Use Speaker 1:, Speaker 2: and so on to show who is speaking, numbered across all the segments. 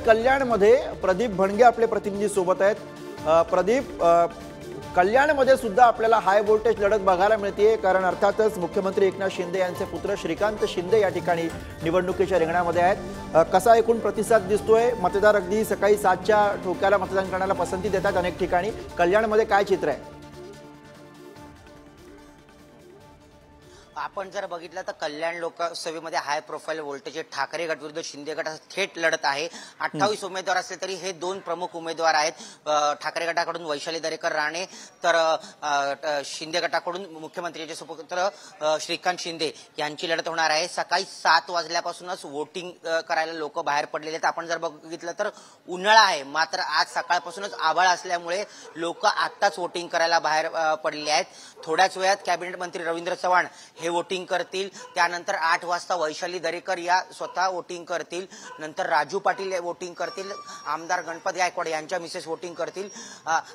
Speaker 1: कल्याणमध्ये प्रदीप भणगे आपले प्रतिनिधी सोबत आहेत। प्रदीप, कल्याणमध्ये सुद्धा आपल्याला हाय व्होल्टेज लढत बघायला मिळते, कारण अर्थातच मुख्यमंत्री एकनाथ शिंदे यांचे पुत्र श्रीकांत शिंदे या ठिकाणी निवडणुकीच्या रिंगणामध्ये आहेत। कसा एकूण प्रतिसाद दिसतोय? मतदार अगदी सकाळी 7च्या ठोक्याला मतदान करण्याला पसंती देतात अनेक ठिकाणी। कल्याणमध्ये काय चित्र आहे?
Speaker 2: आपण जर बघितलं तर कल्याण लोकसभेमध्ये हाय प्रोफाईल व्होल्टेज ठाकरे गट विरुद्ध शिंदे गट थेट लढत आहे। 28 उमेदवार असले तरी हे दोन प्रमुख उमेदवार आहेत। ठाकरे गटाकडून वैशाली दरेकर राणे, तर शिंदे गटाकडून मुख्यमंत्र्यांचे सुपुत्र श्रीकांत शिंदे यांची लढत होणार आहे। सकाळी 7 वाजल्यापासूनच वोटिंग करायला लोक बाहेर पडलेले आहेत। आपण जर बघितलं तर उन्हाळा आहे, मात्र आज सकाळपासूनच आभाळ असल्यामुळे लोक आत्ताच वोटिंग करायला बाहेर पडलेले आहेत। थोड्याच वेळात कॅबिनेट मंत्री रवींद्र चव्हाण हे वोटिंग करतील, त्यानंतर 8 वाजता वैशाली दरेकर या स्वतः वोटिंग करतील, नंतर राजू पाटील वोटिंग करतील, आमदार गणपत गायकवाड यांच्या मिसेस वोटिंग करतील।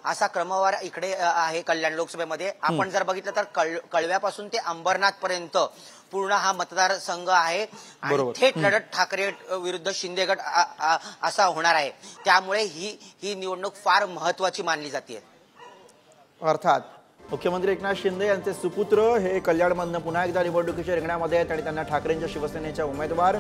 Speaker 2: असा क्रमवार इकडे आहे कल्याण लोकसभेमध्ये। आपण जर बघितलं तर कळव्यापासून ते अंबरनाथ पर्यंत पूर्ण हा मतदारसंघ आहे आणि थेट लढत ठाकरे विरुद्ध शिंदे गट असा होणार आहे। त्यामुळे ही निवडणूक फार महत्त्वाची मानली जाते।
Speaker 1: अर्थात मुख्यमंत्री एकनाथ शिंदे यांचे सुपुत्र हे कल्याणमधून पुन्हा एकदा निवडणुकीच्या रिंगणामध्ये आहेत आणि त्यांना ठाकरेंच्या शिवसेनेच्या उमेदवार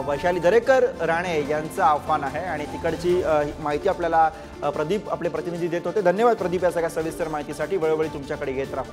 Speaker 1: वैशाली दरेकर राणे यांचं आव्हान आहे आणि तिकडची माहिती आपल्याला प्रदीप आपले प्रतिनिधी देत होते। धन्यवाद प्रदीप या सगळ्या सविस्तर माहितीसाठी। वेळोवेळी तुमच्याकडे येत राहू।